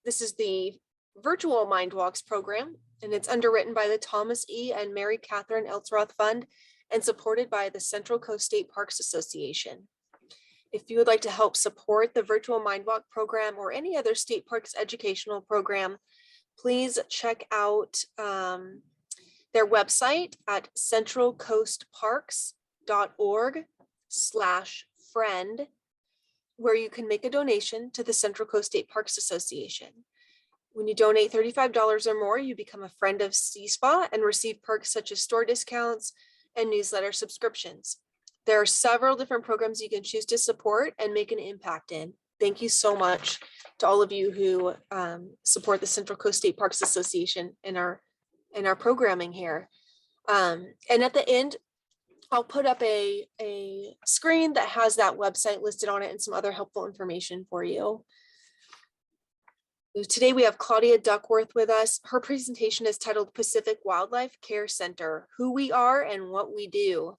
This is the virtual Mind Walks program, and it's underwritten by the Thomas E. and Mary Catherine Eltsroth Fund and supported by the Central Coast State Parks Association. If you would like to help support the virtual Mind Walk program or any other state parks educational program, please check out their website at centralcoastparks.org/friend, where you can make a donation to the Central Coast State Parks Association. When you donate $35 or more, you become a friend of CSPA and receive perks such as store discounts and newsletter subscriptions. There are several different programs you can choose to support and make an impact in. Thank you so much to all of you who support the Central Coast State Parks Association in our programming here. And at the end, I'll put up a screen that has that website listed on it and some other helpful information for you. Today we have Claudia Duckworth with us. Her presentation is titled Pacific Wildlife Care Center, Who We Are and What We Do.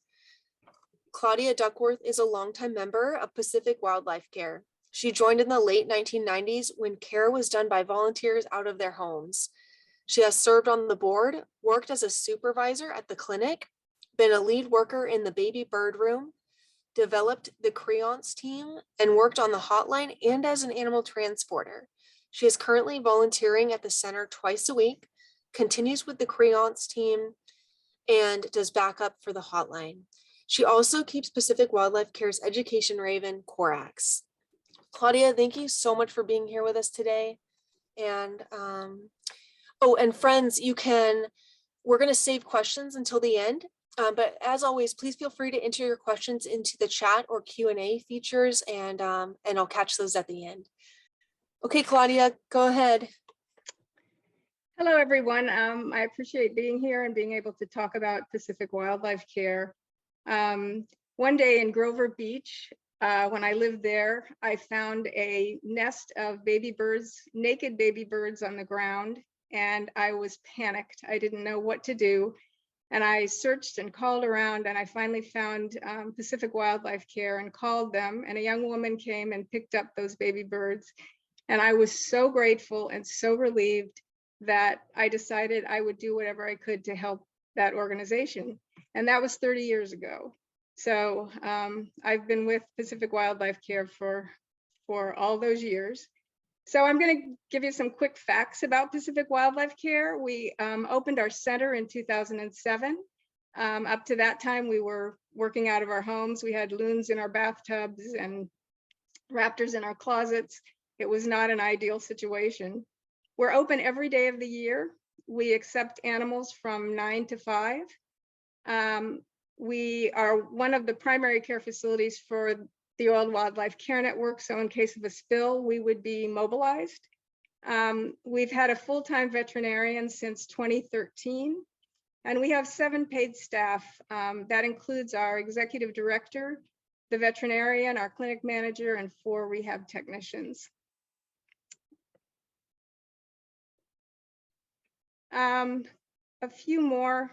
Claudia Duckworth is a longtime member of Pacific Wildlife Care. She joined in the late 1990s when care was done by volunteers out of their homes. She has served on the board, worked as a supervisor at the clinic, been a lead worker in the baby bird room, developed the Creance team, and worked on the hotline and as an animal transporter. She is currently volunteering at the center twice a week, continues with the Creance team, and does backup for the hotline. She also keeps Pacific Wildlife Care's education raven, Corax. Claudia, thank you so much for being here with us today. And and friends, we're going to save questions until the end. But as always, please feel free to enter your questions into the chat or Q&A features, and I'll catch those at the end. Okay, Claudia, go ahead. Hello, everyone. I appreciate being here and being able to talk about Pacific Wildlife Care. One day in Grover Beach, when I lived there, I found a nest of baby birds, naked baby birds on the ground, and I was panicked. I didn't know what to do. And I searched and called around, and I finally found Pacific Wildlife Care and called them, and a young woman came and picked up those baby birds. And I was so grateful and so relieved that I decided I would do whatever I could to help that organization. And that was 30 years ago. So I've been with Pacific Wildlife Care for all those years. So I'm going to give you some quick facts about Pacific Wildlife Care. We opened our center in 2007. Up to that time, we were working out of our homes. We had loons in our bathtubs and raptors in our closets. It was not an ideal situation. We're open every day of the year. We accept animals from 9 to 5. We are one of the primary care facilities for the Oiled Wildlife Care Network. So in case of a spill, we would be mobilized. We've had a full-time veterinarian since 2013, and we have 7 paid staff. That includes our executive director, the veterinarian, our clinic manager, and 4 rehab technicians. A few more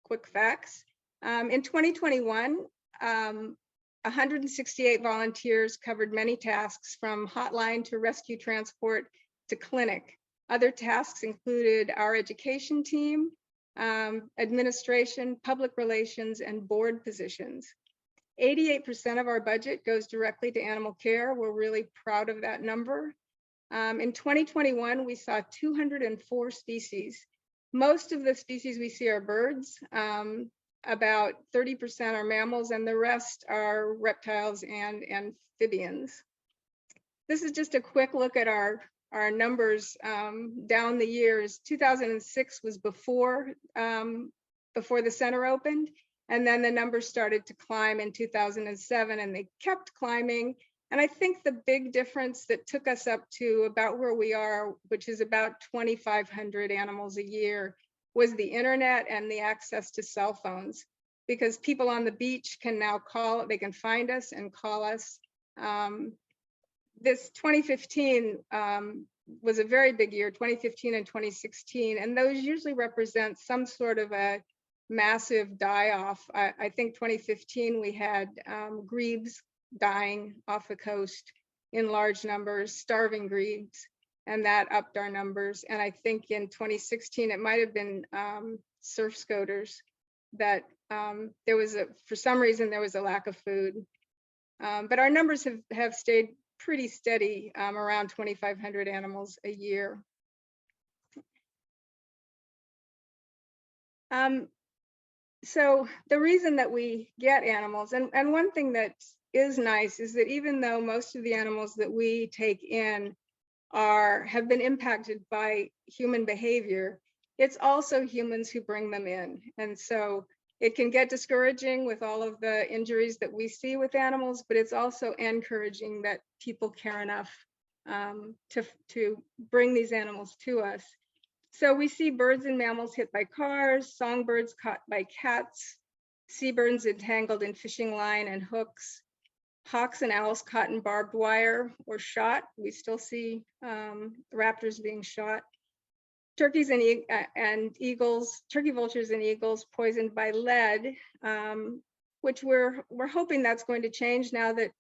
quick facts. In 2021, 168 volunteers covered many tasks from hotline to rescue transport to clinic. Other tasks included our education team, administration, public relations, and board positions. 88% of our budget goes directly to animal care. We're really proud of that number. In 2021, we saw 204 species. Most of the species we see are birds. About 30% are mammals, and the rest are reptiles and amphibians. This is just a quick look at our numbers down the years. 2006 was before the center opened, and then the numbers started to climb in 2007, and they kept climbing. And I think the big difference that took us up to about where we are, which is about 2,500 animals a year, was the internet and the access to cell phones, because people on the beach can now call, they can find us and call us. This 2015 was a very big year, 2015 and 2016, and those usually represent some sort of a massive die-off. I think 2015 we had grebes dying off the coast in large numbers, starving grebes. and that upped our numbers. And I think in 2016, it might have been surf scoters that for some reason, there was a lack of food. But our numbers have stayed pretty steady, around 2,500 animals a year. So the reason that we get animals, and one thing that is nice is that even though most of the animals that we take in have been impacted by human behavior, it's also humans who bring them in. And so it can get discouraging with all of the injuries that we see with animals, but it's also encouraging that people care enough to bring these animals to us. So we see birds and mammals hit by cars, songbirds caught by cats, seabirds entangled in fishing line and hooks, hawks and owls caught in barbed wire or shot. We still see raptors being shot. Turkeys and eagles, turkey vultures and eagles poisoned by lead, which we're hoping that's going to change now that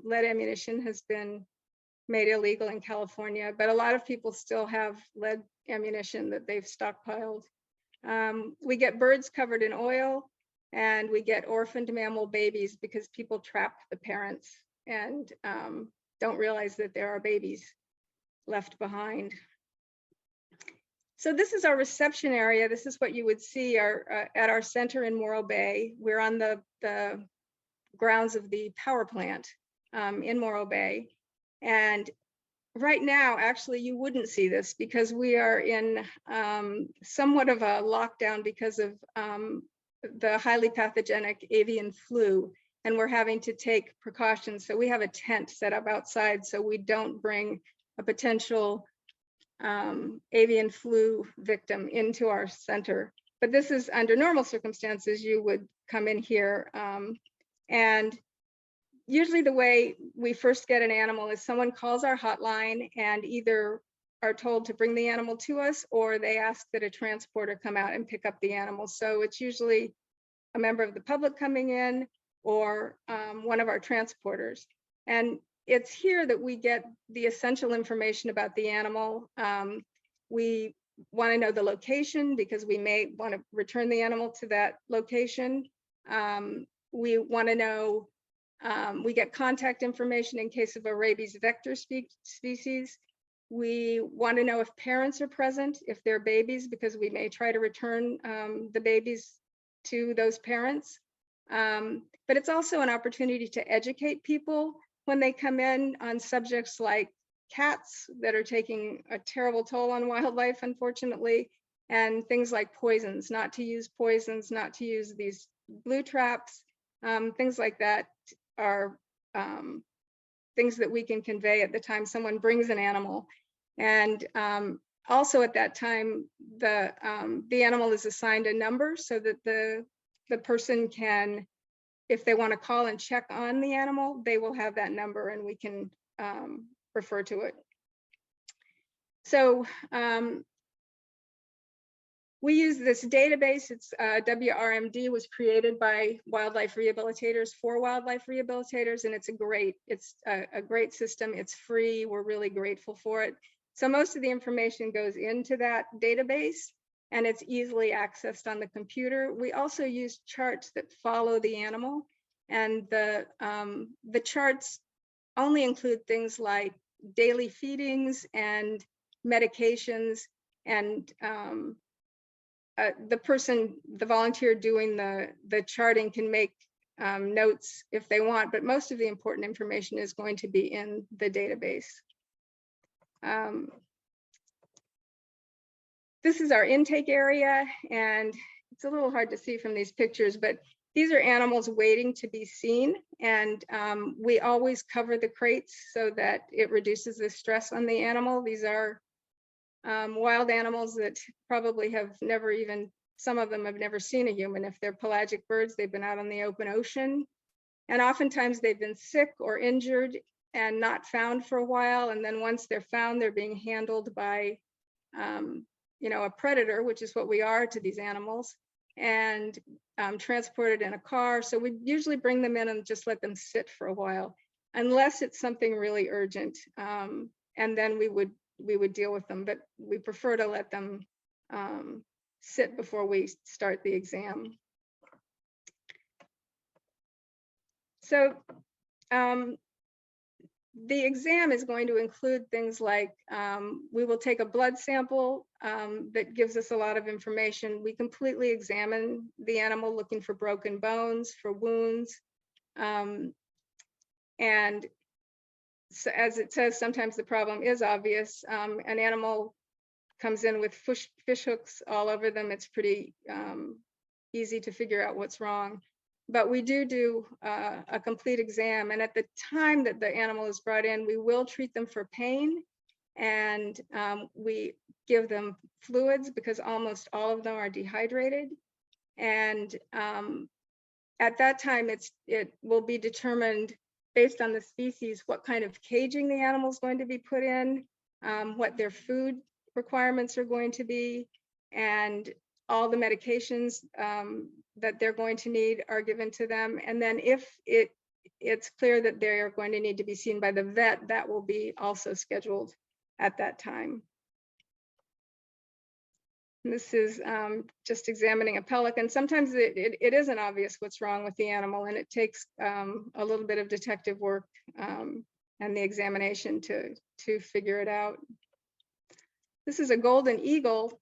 lead ammunition has been made illegal in California, but a lot of people still have lead ammunition that they've stockpiled. We get birds covered in oil, and we get orphaned mammal babies because people trap the parents and don't realize that there are babies left behind. So this is our reception area. This is what you would see at our center in Morro Bay. We're on the grounds of the power plant in Morro Bay. And right now, actually, you wouldn't see this because we are in somewhat of a lockdown because of the highly pathogenic avian flu, and we're having to take precautions. So we have a tent set up outside so we don't bring a potential avian flu victim into our center. But this is under normal circumstances, you would come in here. And usually the way we first get an animal is someone calls our hotline and either are told to bring the animal to us, or they ask that a transporter come out and pick up the animal. So it's usually a member of the public coming in or one of our transporters. And it's here that we get the essential information about the animal. We want to know the location because we may want to return the animal to that location. We want to know, we get contact information in case of a rabies vector species. We want to know if parents are present, if they're babies, because we may try to return the babies to those parents. But it's also an opportunity to educate people when they come in on subjects like cats that are taking a terrible toll on wildlife, unfortunately, and things like poisons, not to use poisons, not to use these blue traps, things like that are things that we can convey at the time someone brings an animal. And also at that time, the animal is assigned a number so that the person can, if they want to call and check on the animal, they will have that number and we can refer to it. So we use this database. It's WRMD was created by wildlife rehabilitators for wildlife rehabilitators, and it's a great system. It's free. We're really grateful for it. So most of the information goes into that database, and it's easily accessed on the computer. We also use charts that follow the animal, and the charts only include things like daily feedings and medications, and the volunteer doing the charting can make notes if they want, but most of the important information is going to be in the database. This is our intake area, and it's a little hard to see from these pictures, but these are animals waiting to be seen, and we always cover the crates so that it reduces the stress on the animal. These are wild animals that probably have never even, some of them have never seen a human. If they're pelagic birds, they've been out on the open ocean. And oftentimes they've been sick or injured and not found for a while. And then once they're found, they're being handled by, a predator, which is what we are to these animals, and transported in a car. So we usually bring them in and just let them sit for a while, unless it's something really urgent. And then we would would deal with them, but we prefer to let them sit before we start the exam. So the exam is going to include things like we will take a blood sample that gives us a lot of information. We completely examine the animal looking for broken bones, for wounds. And so as it says, sometimes the problem is obvious. An animal comes in with fish hooks all over them. It's pretty easy to figure out what's wrong. But we do a complete exam. And at the time that the animal is brought in, we will treat them for pain. And we give them fluids because almost all of them are dehydrated. And at that time, it will be determined based on the species what kind of caging the animal is going to be put in, what their food requirements are going to be, and all the medications that they're going to need are given to them. And then if it's clear that they're going to need to be seen by the vet, that will be also scheduled at that time. And this is just examining a pelican. Sometimes it isn't obvious what's wrong with the animal, and it takes a little bit of detective work and the examination to figure it out. This is a golden eagle.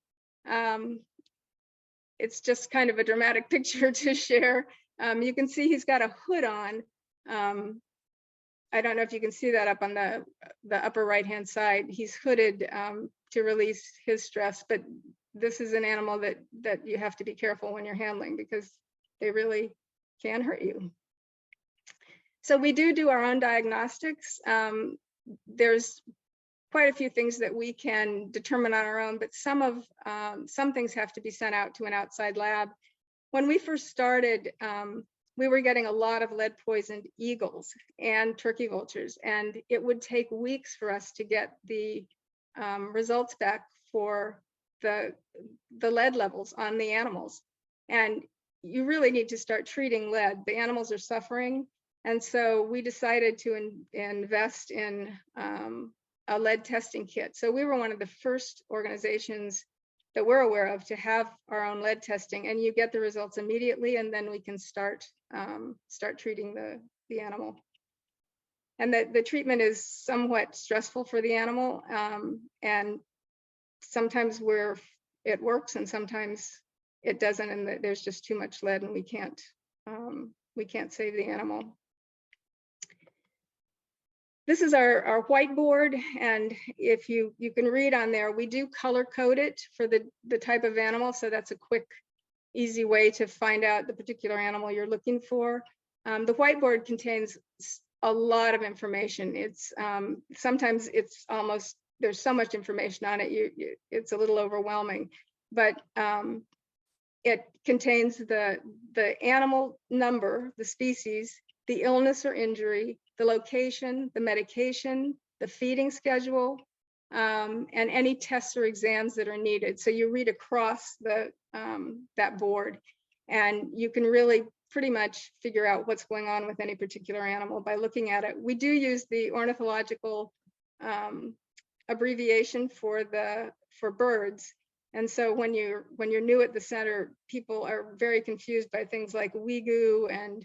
It's just kind of a dramatic picture to share. You can see he's got a hood on. I don't know if you can see that up on the upper right-hand side. He's hooded to release his stress, but this is an animal that you have to be careful when you're handling because they really can hurt you. So we do our own diagnostics. There's quite a few things that we can determine on our own, but some things have to be sent out to an outside lab. When we first started, we were getting a lot of lead poisoned eagles and turkey vultures, and it would take weeks for us to get the results back for the lead levels on the animals. And you really need to start treating lead. The animals are suffering. And so we decided to invest in a lead testing kit. So we were one of the first organizations that we're aware of to have our own lead testing, and you get the results immediately, and then we can start treating the animal. And the treatment is somewhat stressful for the animal, and sometimes it works and sometimes it doesn't, and there's just too much lead and we can't save the animal. This is our whiteboard, and if you can read on there, we do color code it for the type of animal, so that's a quick, easy way to find out the particular animal you're looking for. The whiteboard contains a lot of information. It's sometimes it's almost, there's so much information on it, it's a little overwhelming, but it contains the animal number, the species, the illness or injury, the location, the medication, the feeding schedule, and any tests or exams that are needed. So you read across that board, and you can really pretty much figure out what's going on with any particular animal by looking at it. We do use the ornithological abbreviation for birds. And so when you're new at the center, people are very confused by things like wigu and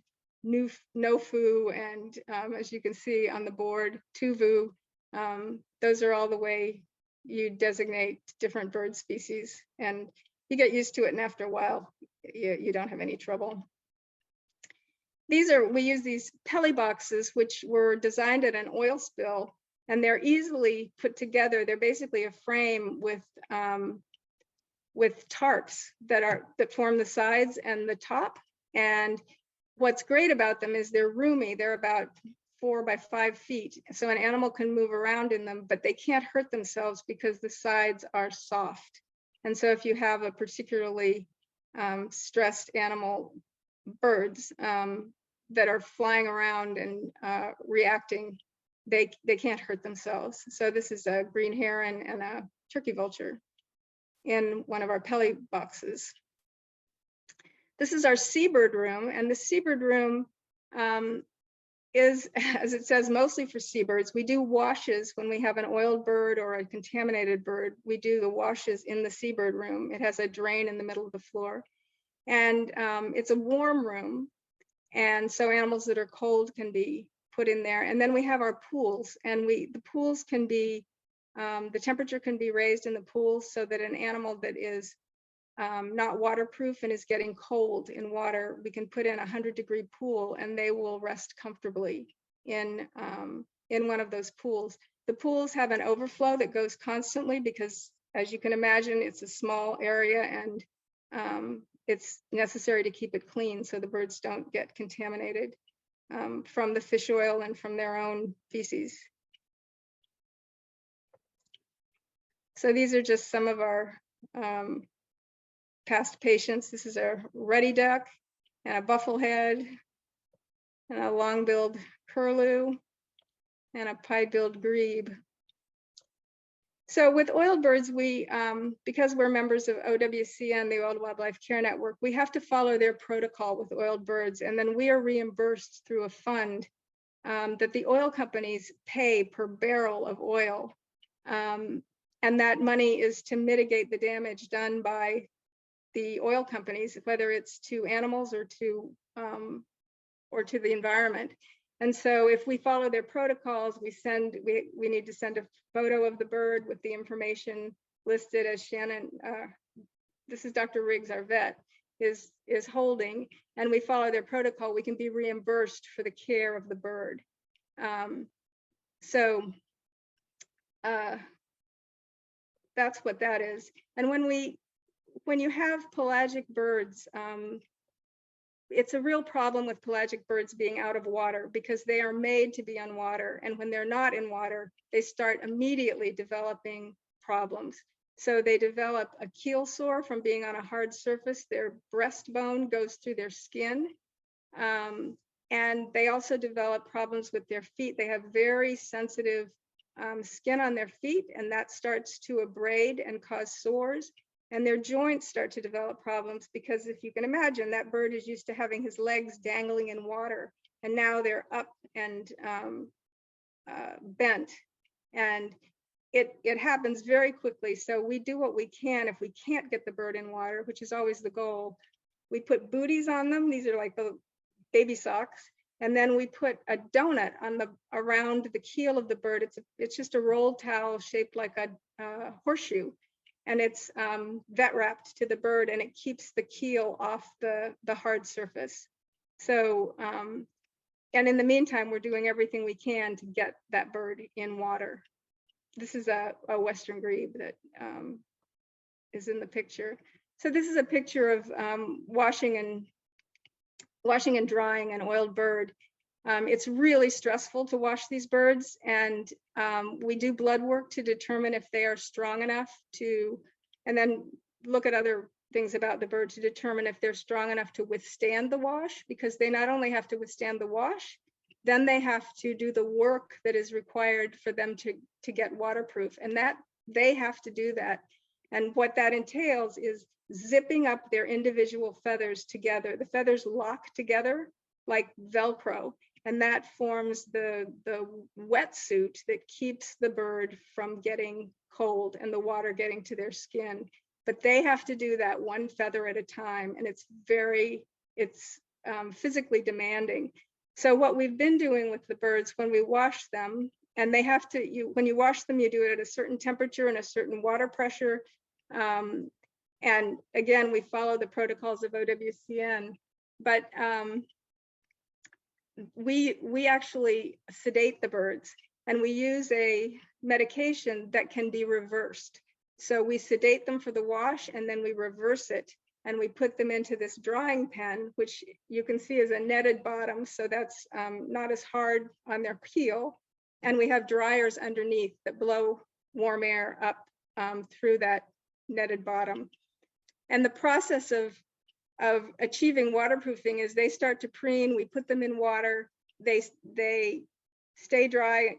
nofu, and as you can see on the board, tuvu. Those are all the way you designate different bird species, and you get used to it, and after a while, you don't have any trouble. We use these Pele Boxes, which were designed at an oil spill, and they're easily put together. They're basically a frame with tarps that form the sides and the top. And what's great about them is they're roomy. They're about 4 by 5 feet. So an animal can move around in them, but they can't hurt themselves because the sides are soft. And so if you have a particularly stressed animal, birds that are flying around and reacting, they can't hurt themselves. So this is a green heron and a turkey vulture in one of our Pele Boxes. This is our Seabird Room, and the Seabird Room is, as it says, mostly for seabirds. We do washes when we have an oiled bird or a contaminated bird. We do the washes in the Seabird Room. It has a drain in the middle of the floor. And it's a warm room. And so animals that are cold can be put in there. And then we have our pools, and the pools can be, the temperature can be raised in the pools so that an animal that is not waterproof and is getting cold in water, we can put in a 100-degree pool and they will rest comfortably in one of those pools. The pools have an overflow that goes constantly because, as you can imagine, it's a small area and it's necessary to keep it clean so the birds don't get contaminated from the fish oil and from their own feces. So these are just some of our past patients. This is a ruddy duck and a bufflehead and a long-billed curlew and a pied-billed grebe. So with oiled birds, we, because we're members of OWCN, the Oiled Wildlife Care Network, we have to follow their protocol with oiled birds, and then we are reimbursed through a fund that the oil companies pay per barrel of oil. And that money is to mitigate the damage done by the oil companies, whether it's to animals or to the environment. And so if we follow their protocols, we need to send a photo of the bird with the information listed as Shannon, this is Dr. Riggs, our vet, is holding, and we follow their protocol, we can be reimbursed for the care of the bird. That's what that is. And when you have pelagic birds, it's a real problem with pelagic birds being out of water because they are made to be on water. And when they're not in water, they start immediately developing problems. So they develop a keel sore from being on a hard surface. Their breastbone goes through their skin. And they also develop problems with their feet. They have very sensitive skin on their feet, and that starts to abrade and cause sores. And their joints start to develop problems because, if you can imagine, that bird is used to having his legs dangling in water, and now they're up and bent. And it happens very quickly. So we do what we can. If we can't get the bird in water, which is always the goal, we put booties on them. These are like the baby socks. And then we put a donut on around the keel of the bird. It's just a rolled towel shaped like a horseshoe. And it's vet wrapped to the bird, and it keeps the keel off the hard surface. So, and in the meantime, we're doing everything we can to get that bird in water. This is a Western grebe that is in the picture. So this is a picture of washing and drying an oiled bird. It's really stressful to wash these birds, and we do blood work to determine if they are strong enough to, and then look at other things about the bird to determine if they're strong enough to withstand the wash, because they not only have to withstand the wash, then they have to do the work that is required for them to get waterproof, and that they have to do that. And what that entails is zipping up their individual feathers together. The feathers lock together like Velcro, and that forms the wetsuit that keeps the bird from getting cold and the water getting to their skin. But they have to do that one feather at a time, and it's physically demanding. So what we've been doing with the birds when we wash them, and they have to, when you wash them, you do it at a certain temperature and a certain water pressure. And again, we follow the protocols of OWCN, but we actually sedate the birds, and we use a medication that can be reversed. So we sedate them for the wash, and then we reverse it, and we put them into this drying pen, which you can see is a netted bottom, so that's not as hard on their keel. And we have dryers underneath that blow warm air up through that netted bottom. And the process of achieving waterproofing is they start to preen, we put them in water, they stay dry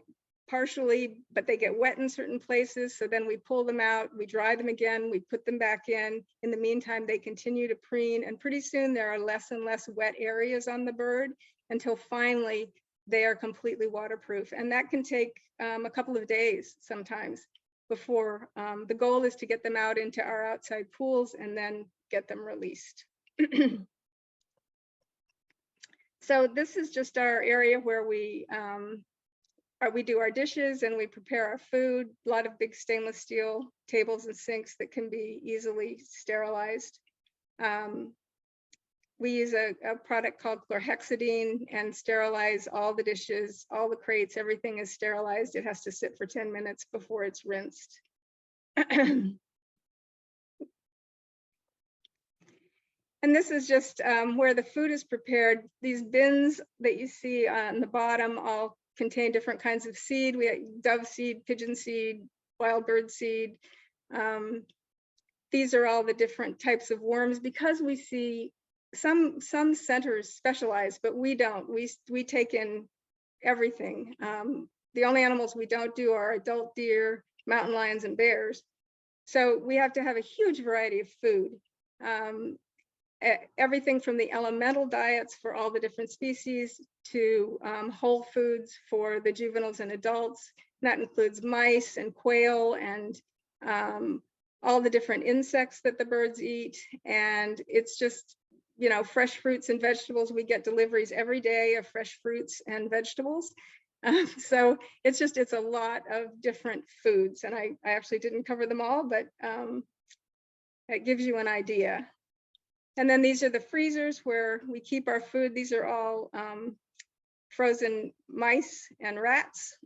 partially, but they get wet in certain places. So then we pull them out, we dry them again, we put them back in. In the meantime, they continue to preen, and pretty soon there are less and less wet areas on the bird until finally they are completely waterproof. And that can take a couple of days sometimes before the goal is to get them out into our outside pools and then get them released. So this is just our area where we do our dishes and we prepare our food. A lot of big stainless steel tables and sinks that can be easily sterilized. We use a product called chlorhexidine and sterilize all the dishes, all the crates, everything is sterilized. It has to sit for 10 minutes before it's rinsed. And this is just where the food is prepared. These bins that you see on the bottom all contain different kinds of seed. We have dove seed, pigeon seed, wild bird seed. These are all the different types of worms because we see some centers specialize, but we don't. We take in everything. The only animals we don't do are adult deer, mountain lions, and bears. So we have to have a huge variety of food. Everything from the elemental diets for all the different species to whole foods for the juveniles and adults. And that includes mice and quail and all the different insects that the birds eat. And it's just, you know, fresh fruits and vegetables. We get deliveries every day of fresh fruits and vegetables. So it's a lot of different foods. And I actually didn't cover them all, but it gives you an idea. And then these are the freezers where we keep our food. These are all frozen mice and rats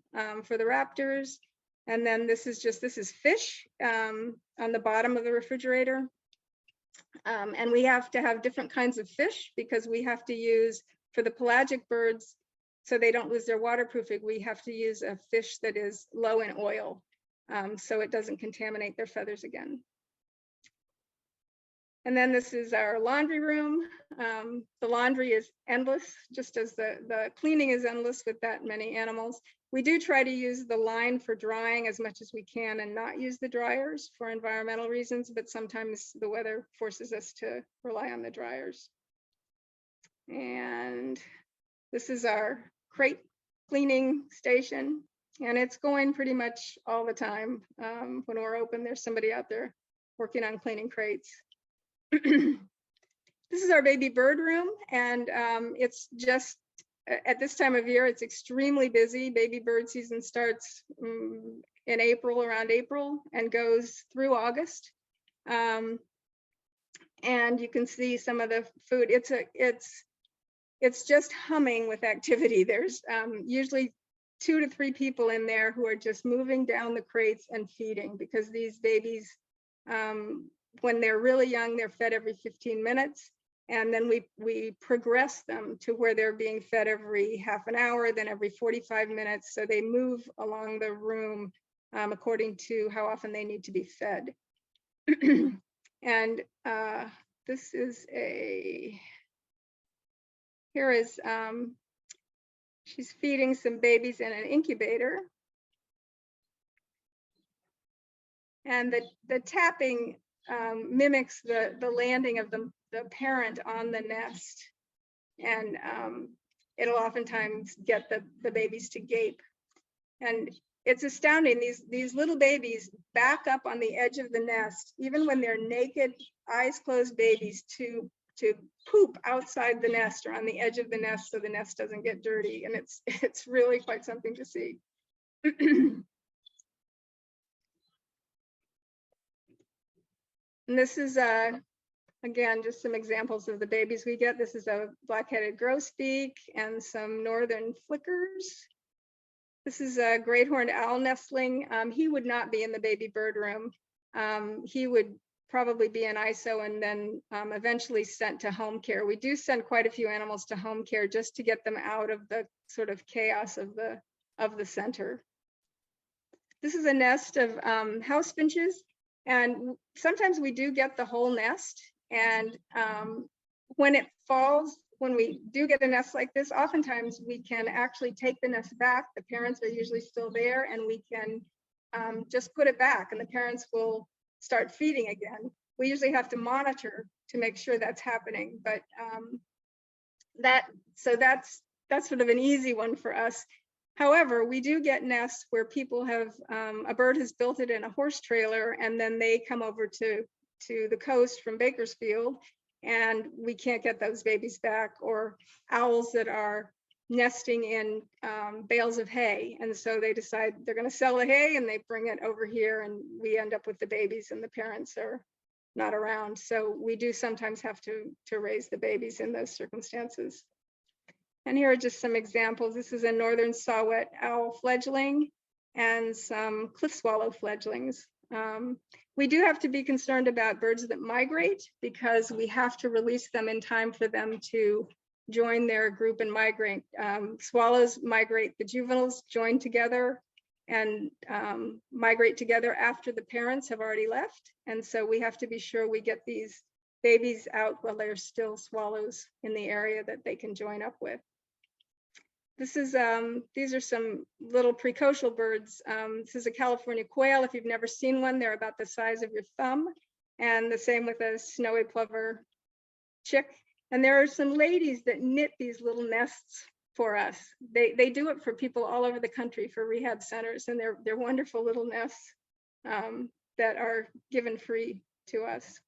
for the raptors. And then this is fish on the bottom of the refrigerator. And we have to have different kinds of fish because we have to use, for the pelagic birds, so they don't lose their waterproofing, we have to use a fish that is low in oil so it doesn't contaminate their feathers again. And then this is our laundry room. The laundry is endless, just as the cleaning is endless with that many animals. We do try to use the line for drying as much as we can and not use the dryers for environmental reasons, but sometimes the weather forces us to rely on the dryers. And this is our crate cleaning station, and it's going pretty much all the time. When we're open, there's somebody out there working on cleaning crates. This is our baby bird room, and it's just, at this time of year, it's extremely busy. Baby bird season starts in April, around April, and goes through August. And you can see some of the food. It's just humming with activity. There's usually 2 to 3 people in there who are just moving down the crates and feeding, because these babies, when they're really young, they're fed every 15 minutes. And then we progress them to where they're being fed every half an hour, then every 45 minutes. So they move along the room according to how often they need to be fed. And this is she's feeding some babies in an incubator. And the tapping mimics the landing of the parent on the nest, and it'll oftentimes get the babies to gape. And it's astounding, these little babies back up on the edge of the nest, even when they're naked, eyes closed babies, to poop outside the nest or on the edge of the nest so the nest doesn't get dirty. And it's really quite something to see. And this is again, just some examples of the babies we get. This is a black-headed grosbeak and some northern flickers. This is a great horned owl nestling. He would not be in the baby bird room. He would probably be in ISO and then eventually sent to home care. We do send quite a few animals to home care just to get them out of the sort of chaos of the center. This is a nest of house finches, and sometimes we do get the whole nest. And when it falls, when we do get a nest like this, oftentimes we can actually take the nest back. The parents are usually still there, and we can just put it back, and the parents will start feeding again. We usually have to monitor to make sure that's happening, but that's that's sort of an easy one for us. However, we do get nests where people have, a bird has built it in a horse trailer, and then they come over to the coast from Bakersfield, and we can't get those babies back, or owls that are nesting in bales of hay. And so they decide they're going to sell the hay, and they bring it over here, and we end up with the babies, and the parents are not around. So we do sometimes have to raise the babies in those circumstances. And here are just some examples. This is a northern Sawet owl fledgling and some cliff swallow fledglings. We do have to be concerned about birds that migrate, because we have to release them in time for them to join their group and migrate. Swallows migrate, the juveniles join together and migrate together after the parents have already left. And so we have to be sure we get these babies out while they're still swallows in the area that they can join up with. This is, these are some little precocial birds. This is a California quail. If you've never seen one, they're about the size of your thumb. And the same with a snowy plover chick. And there are some ladies that knit these little nests for us. They do it for people all over the country for rehab centers, and they're wonderful little nests that are given free to us.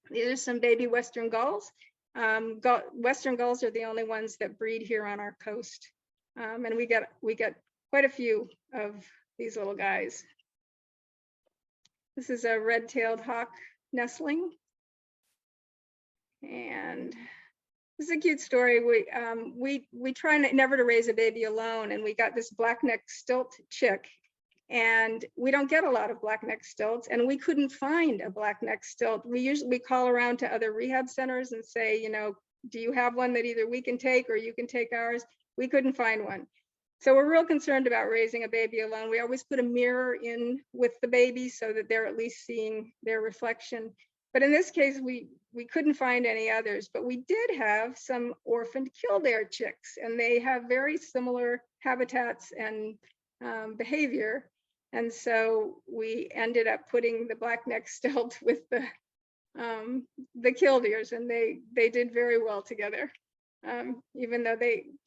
These are some baby Western gulls. Western gulls are the only ones that breed here on our coast. And we get quite a few of these little guys. This is a red-tailed hawk nestling. And this is a cute story. We try never to raise a baby alone, and we got this black-necked stilt chick. And we don't get a lot of black-necked stilts, and we couldn't find a black-necked stilt. We call around to other rehab centers and say, you know, do you have one that either we can take or you can take ours? We couldn't find one. So we're real concerned about raising a baby alone. We always put a mirror in with the baby so that they're at least seeing their reflection. But in this case, we couldn't find any others, but we did have some orphaned killdeer chicks, and they have very similar habitats and behavior. And so we ended up putting the black-necked stilt with the killdeers, and they did very well together, even though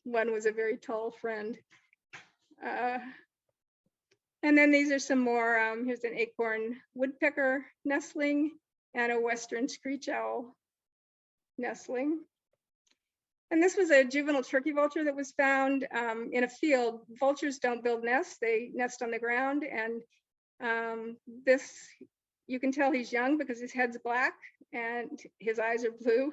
one was a very tall friend. And then these are some more. Here's an acorn woodpecker nestling and a western screech owl nestling. And this was a juvenile turkey vulture that was found in a field. Vultures don't build nests, they nest on the ground. And this, you can tell he's young because his head's black and his eyes are blue.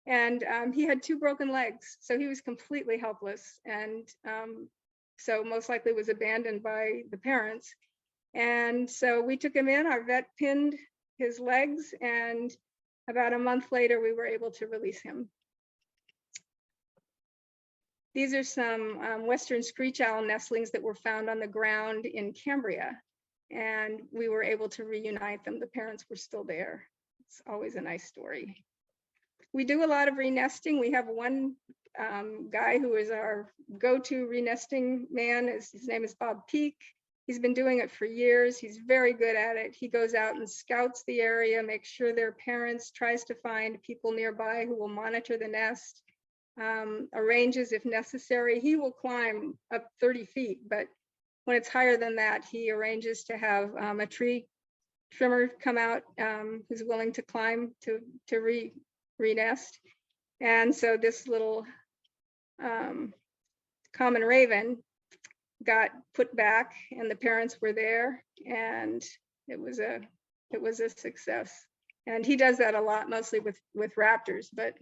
And he had 2 broken legs, so he was completely helpless. And so most likely was abandoned by the parents. And so we took him in, our vet pinned his legs, and about a month later, we were able to release him. These are some western screech owl nestlings that were found on the ground in Cambria, and we were able to reunite them. The parents were still there. It's always a nice story. We do a lot of renesting. We have one guy who is our go-to renesting man. His name is Bob Peak. He's been doing it for years. He's very good at it. He goes out and scouts the area, makes sure their parents, tries to find people nearby who will monitor the nest, arranges if necessary. He will climb up 30 feet, but when it's higher than that, he arranges to have a tree trimmer come out who's willing to climb to re-nest. And so this little common raven got put back, and the parents were there, and it was a success. And he does that a lot, mostly with raptors, but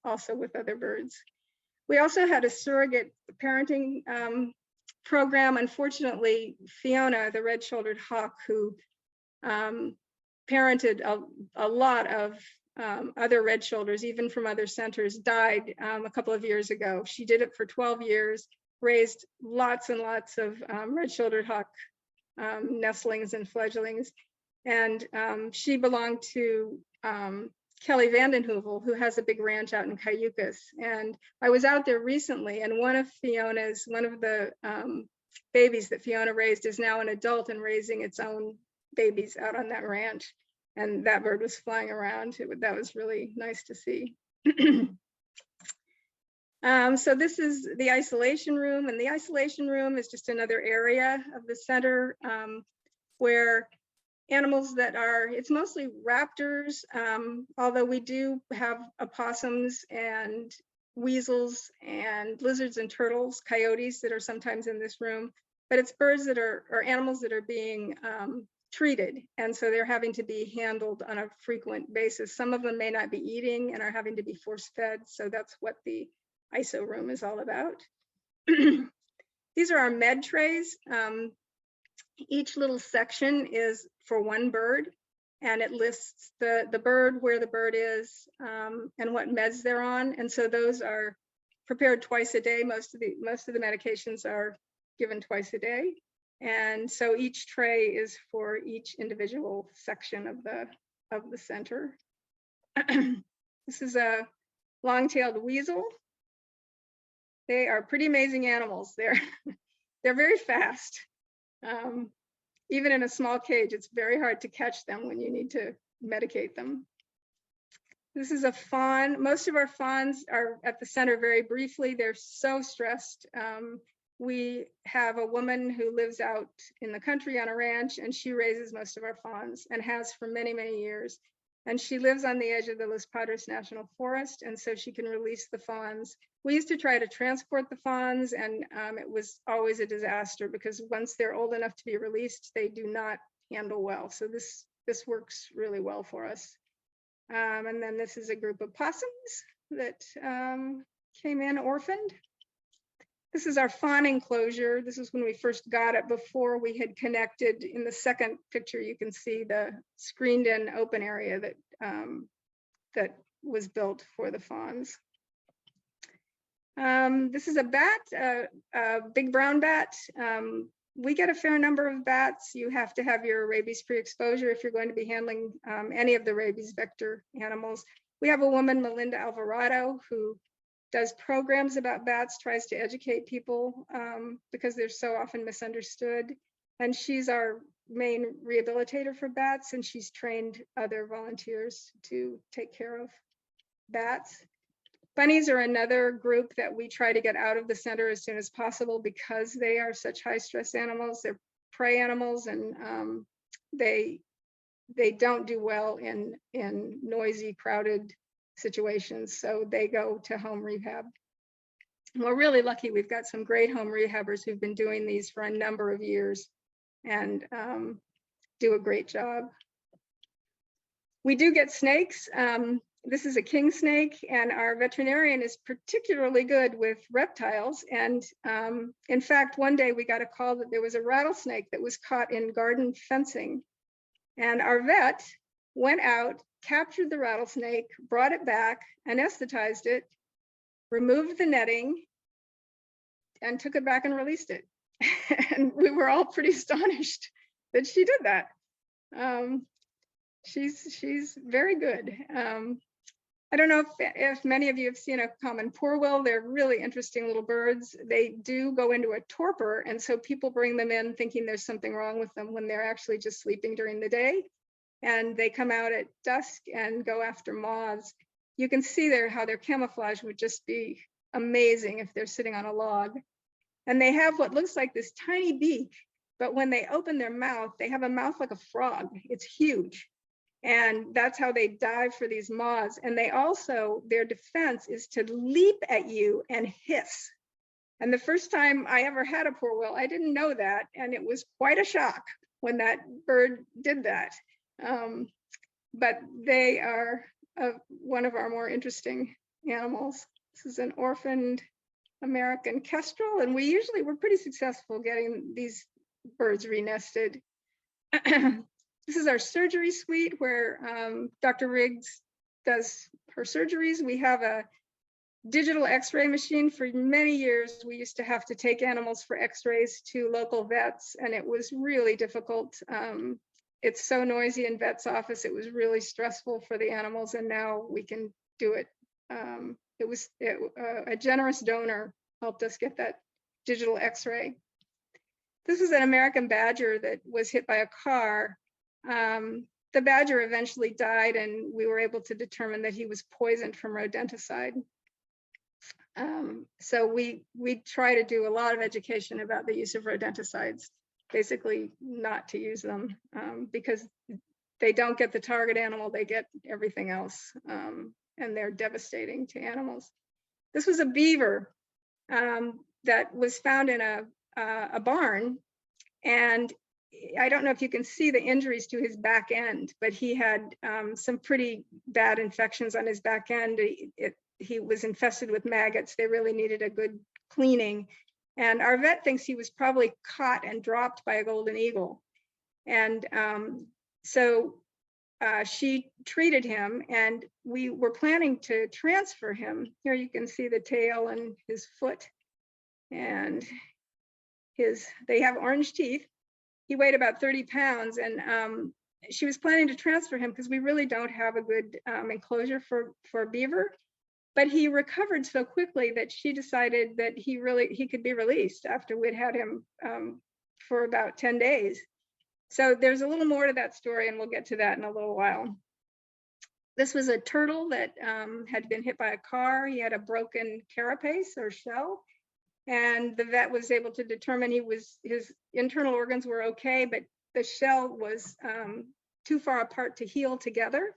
also with other birds. We also had a surrogate parenting program. Unfortunately, Fiona, the red-shouldered hawk, who parented a lot of other red shoulders, even from other centers, died a couple of years ago. She did it for 12 years, raised lots and lots of red-shouldered hawk nestlings and fledglings. And she belonged to Kelly Vandenheuvel, who has a big ranch out in Cayucas. And I was out there recently, and one of the babies that Fiona raised is now an adult and raising its own babies out on that ranch. And that bird was flying around. That was really nice to see. So this is the isolation room, and the isolation room is just another area of the center where animals that are, it's mostly raptors, although we do have opossums and weasels and lizards and turtles, coyotes that are sometimes in this room, but it's birds that are, or animals that are being treated. And so they're having to be handled on a frequent basis. Some of them may not be eating and are having to be force fed. So that's what the ISO room is all about. These are our med trays. Each little section is for one bird, and it lists the bird, where the bird is, and what meds they're on. And so those are prepared twice a day. Most of the medications are given twice a day. And so each tray is for each individual section of the center. This is a long-tailed weasel. They are pretty amazing animals. They're very fast. Even in a small cage, it's very hard to catch them when you need to medicate them. This is a fawn. Most of our fawns are at the center very briefly. They're so stressed. We have a woman who lives out in the country on a ranch, and she raises most of our fawns and has for many, many years. And she lives on the edge of the Los Padres National Forest, and so she can release the fawns. We used to try to transport the fawns, and it was always a disaster because once they're old enough to be released, they do not handle well. So this works really well for us. And then this is a group of possums that came in orphaned. This is our Fawn Enclosure. This is when we first got it, before we had connected. In the second picture, you can see the screened in open area that was built for the fawns. This is a bat, a big brown bat. We get a fair number of bats. You have to have your rabies pre-exposure if you're going to be handling any of the rabies vector animals. We have a woman, Melinda Alvarado, who does programs about bats, tries to educate people because they're so often misunderstood. And she's our main rehabilitator for bats, and she's trained other volunteers to take care of bats. Bunnies are another group that we try to get out of the center as soon as possible because they are such high stress animals. They're prey animals, and they don't do well in noisy, crowded situations. So they go to home rehab. We're really lucky. We've got some great home rehabbers who've been doing these for a number of years and do a great job. We do get snakes. This is a king snake, and our veterinarian is particularly good with reptiles. And in fact, one day we got a call that there was a rattlesnake that was caught in garden fencing. And our vet went out, captured the rattlesnake, brought it back, anesthetized it, removed the netting, and took it back and released it. And we were all pretty astonished that she did that. She's very good. I don't know if many of you have seen a common poorwill. They're really interesting little birds. They do go into a torpor, and so people bring them in thinking there's something wrong with them when they're actually just sleeping during the day. And they come out at dusk and go after moths. You can see there how their camouflage would just be amazing if they're sitting on a log. And they have what looks like this tiny beak, but when they open their mouth, they have a mouth like a frog. It's huge. And that's how they dive for these moths. And they also, their defense is to leap at you and hiss. And the first time I ever had a poorwill, I didn't know that. And it was quite a shock when that bird did that. But they are one of our more interesting animals. This is an orphaned American kestrel, and we're pretty successful getting these birds renested. This is our surgery suite where Dr. Riggs does her surgeries. We have a digital x-ray machine. For many years, we used to have to take animals for x-rays to local vets, and it was really difficult. It's so noisy in vet's office. It was really stressful for the animals, and now we can do it. A generous donor helped us get that digital x-ray. This is an American badger that was hit by a car. The badger eventually died, and we were able to determine that he was poisoned from rodenticide. So we try to do a lot of education about the use of rodenticides, basically not to use them because they don't get the target animal, they get everything else, and they're devastating to animals. This was a beaver that was found in a barn, and I don't know if you can see the injuries to his back end, but he had some pretty bad infections on his back end. He was infested with maggots. They really needed a good cleaning. And our vet thinks he was probably caught and dropped by a golden eagle. And so she treated him, and we were planning to transfer him. Here you can see the tail and his foot, and they have orange teeth. He weighed about 30 pounds, and she was planning to transfer him because we really don't have a good enclosure for beaver. But he recovered so quickly that she decided that he could be released after we'd had him for about 10 days. So there's a little more to that story, and we'll get to that in a little while. This was a turtle that had been hit by a car. He had a broken carapace or shell, and the vet was able to determine his internal organs were okay, but the shell was too far apart to heal together.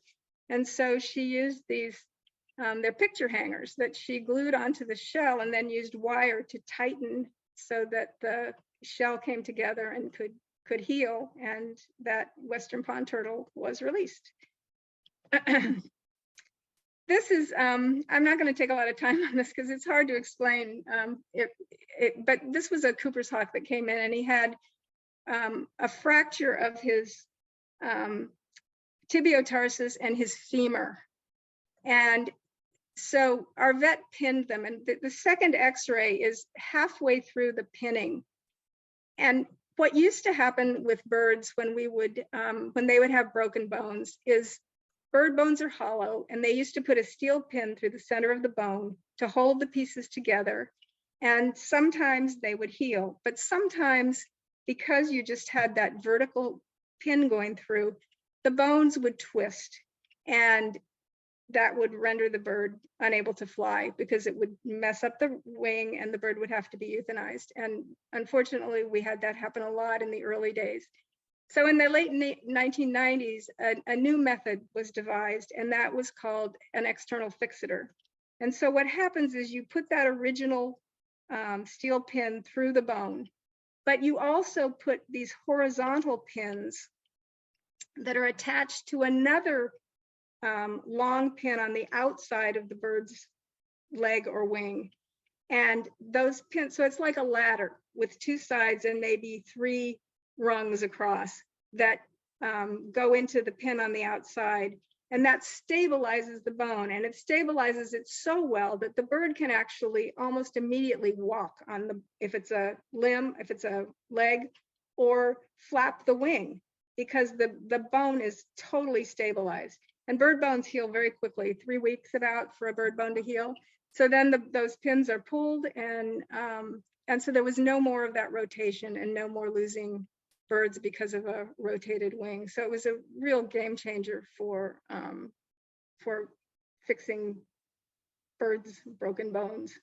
And so she used these, they're picture hangers that she glued onto the shell and then used wire to tighten so that the shell came together and could heal, and that Western pond turtle was released. This is, I'm not going to take a lot of time on this because it's hard to explain, but this was a Cooper's hawk that came in, and he had a fracture of his tibiotarsus and his femur. And so our vet pinned them, and the second x-ray is halfway through the pinning. And what used to happen with birds when they would have broken bones is bird bones are hollow, and they used to put a steel pin through the center of the bone to hold the pieces together. And sometimes they would heal, but sometimes because you just had that vertical pin going through, the bones would twist, and that would render the bird unable to fly because it would mess up the wing and the bird would have to be euthanized. And unfortunately, we had that happen a lot in the early days. So in the late 1990s, a new method was devised, and that was called an external fixator. And so what happens is you put that original steel pin through the bone, but you also put these horizontal pins that are attached to another long pin on the outside of the bird's leg or wing. And those pins, so it's like a ladder with two sides and maybe 3 rungs across that go into the pin on the outside, and that stabilizes the bone, and it stabilizes it so well that the bird can actually almost immediately walk on if it's a limb, if it's a leg, or flap the wing, because the bone is totally stabilized. And bird bones heal very quickly, 3 weeks about for a bird bone to heal. So then those pins are pulled, and so there was no more of that rotation and no more losing birds because of a rotated wing. So it was a real game changer for fixing birds' broken bones.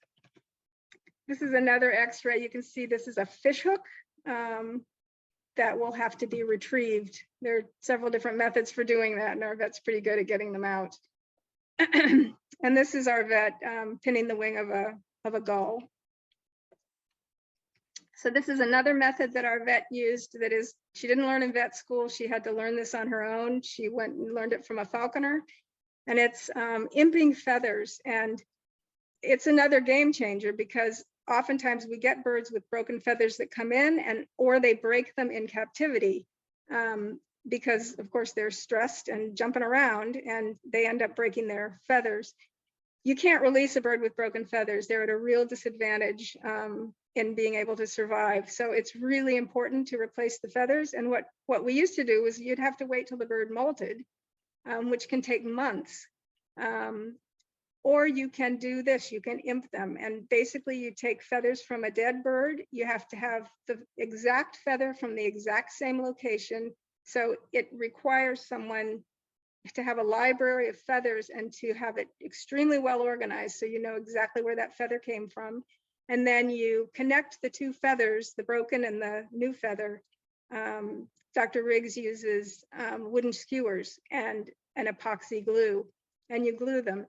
This is another x-ray. You can see this is a fish hook that will have to be retrieved. There are several different methods for doing that, and our vet's pretty good at getting them out. And this is our vet pinning the wing of a gull. So this is another method that our vet used. That is, she didn't learn in vet school. She had to learn this on her own. She went and learned it from a falconer, and it's imping feathers. And it's another game changer because oftentimes we get birds with broken feathers that come in, or they break them in captivity because of course they're stressed and jumping around, and they end up breaking their feathers. You can't release a bird with broken feathers. They're at a real disadvantage in being able to survive. So it's really important to replace the feathers. And what we used to do was you'd have to wait till the bird molted, which can take months. Or you can do this, you can imp them. And basically you take feathers from a dead bird. You have to have the exact feather from the exact same location. So it requires someone to have a library of feathers and to have it extremely well organized so you know exactly where that feather came from. And then you connect the two feathers, the broken and the new feather. Dr. Riggs uses wooden skewers and an epoxy glue, and you glue them.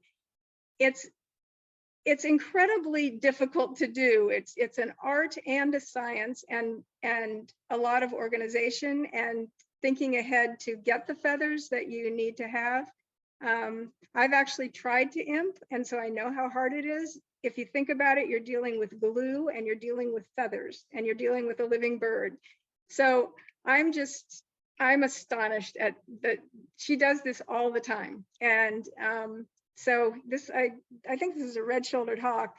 It's incredibly difficult to do. It's an art and a science, and a lot of organization and thinking ahead to get the feathers that you need to have. I've actually tried to imp, and so I know how hard it is. If you think about it, you're dealing with glue and you're dealing with feathers and you're dealing with a living bird. So I'm astonished at that she does this all the time. And so this, I think this is a red-shouldered hawk.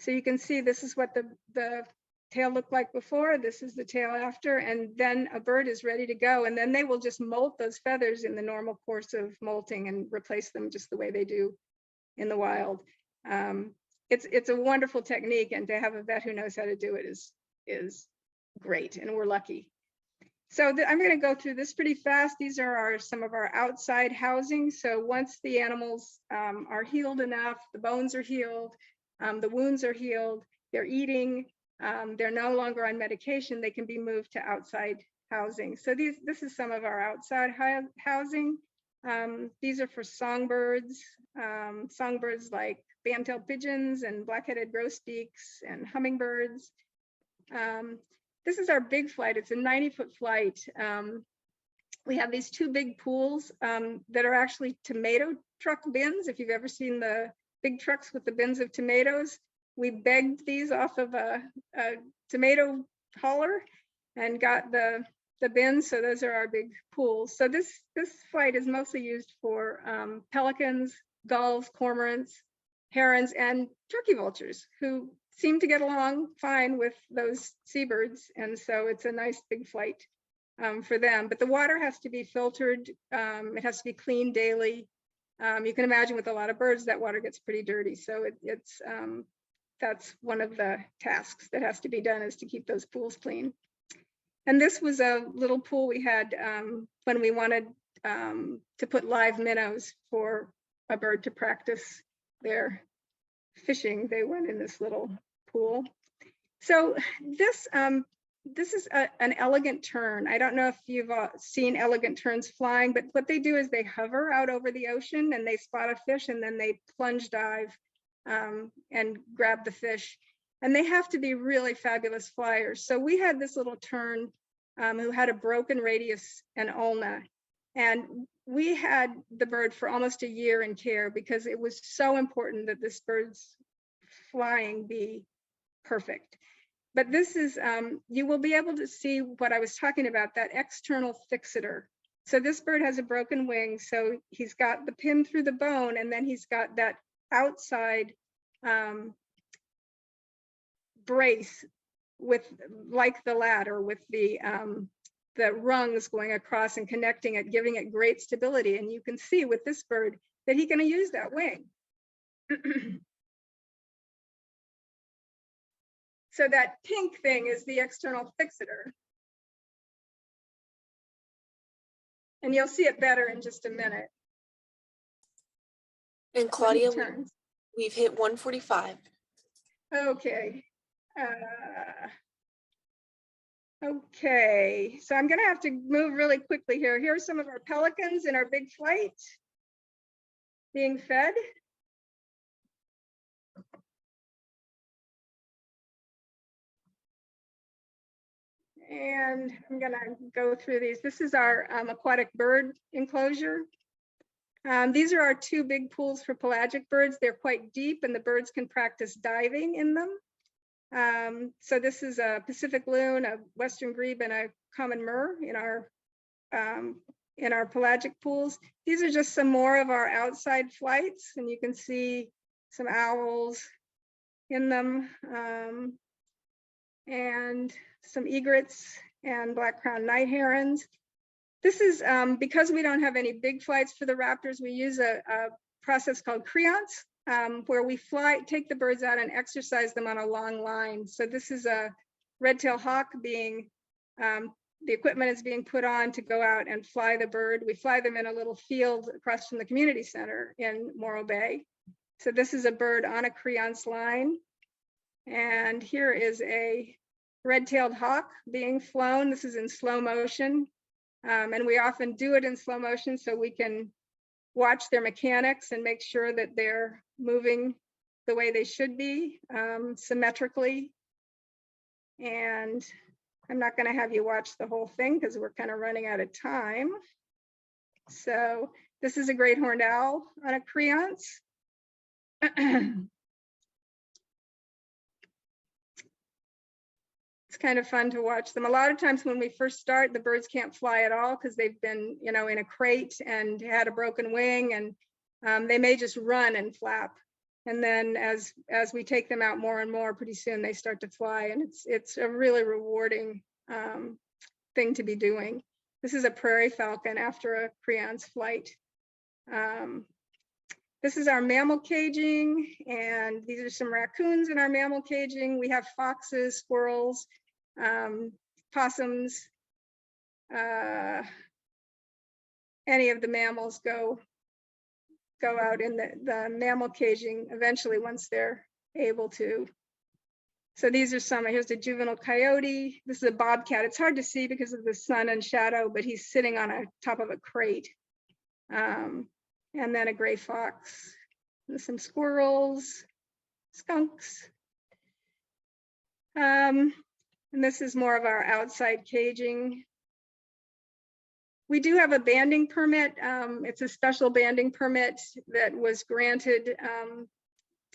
So you can see this is what the tail looked like before. This is the tail after, and then a bird is ready to go. And then they will just molt those feathers in the normal course of molting and replace them just the way they do in the wild. It's a wonderful technique, and to have a vet who knows how to do it is great, and we're lucky. So I'm going to go through this pretty fast. These are some of our outside housing. So once the animals are healed enough, the bones are healed, the wounds are healed, they're eating, they're no longer on medication, they can be moved to outside housing. So this is some of our outside housing. These are for songbirds, songbirds like band-tailed pigeons and black-headed grosbeaks and hummingbirds. This is our big flight. It's a 90-foot flight. We have these two big pools that are actually tomato truck bins. If you've ever seen the big trucks with the bins of tomatoes, we begged these off of a tomato hauler and got the bins. So those are our big pools. So this flight is mostly used for pelicans, gulls, cormorants, herons, and turkey vultures, who seem to get along fine with those seabirds. And so it's a nice big flight for them. But the water has to be filtered. It has to be cleaned daily. You can imagine with a lot of birds, that water gets pretty dirty. So that's one of the tasks that has to be done, is to keep those pools clean. And this was a little pool we had when we wanted to put live minnows for a bird to practice their fishing. They went in this little pool. So this is an elegant tern. I don't know if you've seen elegant terns flying, but what they do is they hover out over the ocean and they spot a fish, and then they plunge dive and grab the fish. And they have to be really fabulous flyers. So we had this little tern who had a broken radius and ulna. And we had the bird for almost a year in care because it was so important that this bird's flying be perfect. But this is, you will be able to see what I was talking about, that external fixator. So this bird has a broken wing. So he's got the pin through the bone, and then he's got that outside brace with, like the ladder, with the rungs going across and connecting it, giving it great stability. And you can see with this bird that he's going to use that wing. So that pink thing is the external fixator. And you'll see it better in just a minute. And Claudia, we've hit 1:45. Okay. Okay, so I'm gonna have to move really quickly here. Here's some of our pelicans in our big flight being fed. And I'm gonna go through these. This is our aquatic bird enclosure. These are our two big pools for pelagic birds. They're quite deep, and the birds can practice diving in them. So this is a Pacific loon, a western grebe, and a common murre in our pelagic pools. These are just some more of our outside flights, and you can see some owls in them, and some egrets and black-crowned night herons. This is because we don't have any big flights for the raptors. We use a process called creance, where we take the birds out and exercise them on a long line. So this is a red-tailed hawk being the equipment is being put on to go out and fly the bird. We fly them in a little field across from the community center in Morro Bay. So this is a bird on a creance line. And here is a red-tailed hawk being flown. This is in slow motion. And we often do it in slow motion so we can watch their mechanics and make sure that they're moving the way they should be, symmetrically. And I'm not going to have you watch the whole thing because we're kind of running out of time. So this is a great horned owl on a creance. It's kind of fun to watch them. A lot of times when we first start, the birds can't fly at all because they've been, you know, in a crate and had a broken wing, and they may just run and flap. And then as we take them out more and more, pretty soon they start to fly, and it's a really rewarding thing to be doing. This is a prairie falcon after a creance flight. This is our mammal caging, and these are some raccoons in our mammal caging. We have foxes, squirrels, possums. Any of the mammals go out in the mammal caging eventually once they're able to. So these are some. Here's a juvenile coyote. This is a bobcat. It's hard to see because of the sun and shadow, but he's sitting on top of a crate. And then a gray fox. There's some squirrels, skunks. And this is more of our outside caging. We do have a banding permit. It's a special banding permit that was granted,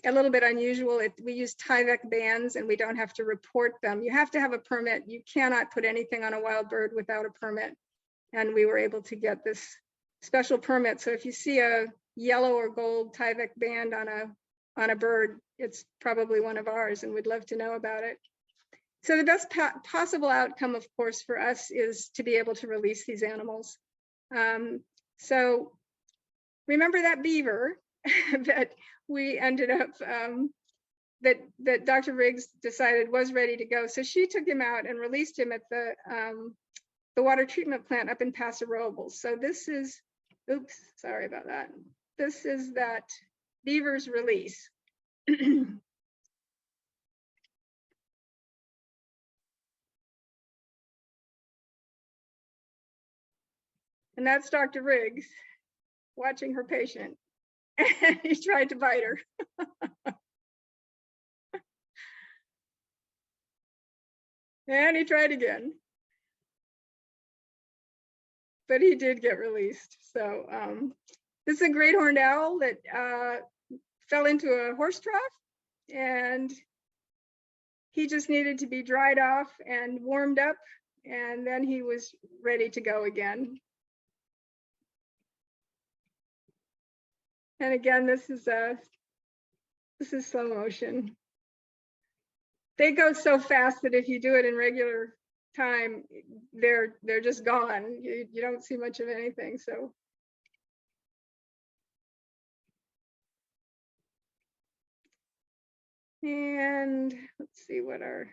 a little bit unusual. We use Tyvek bands and we don't have to report them. You have to have a permit. You cannot put anything on a wild bird without a permit. And we were able to get this special permit. So if you see a yellow or gold Tyvek band on a bird, it's probably one of ours, and we'd love to know about it. So the best possible outcome, of course, for us is to be able to release these animals. So remember that beaver that we ended up, that Dr. Riggs decided was ready to go. So she took him out and released him at the water treatment plant up in Paso Robles. So this is, oops, sorry about that. This is that beaver's release. And that's Dr. Riggs watching her patient. And he tried to bite her. And he tried again. But he did get released. So this is a great horned owl that fell into a horse trough, and he just needed to be dried off and warmed up, and then he was ready to go again. And again, this is slow motion. They go so fast that if you do it in regular time, they're just gone. You don't see much of anything. So and let's see what our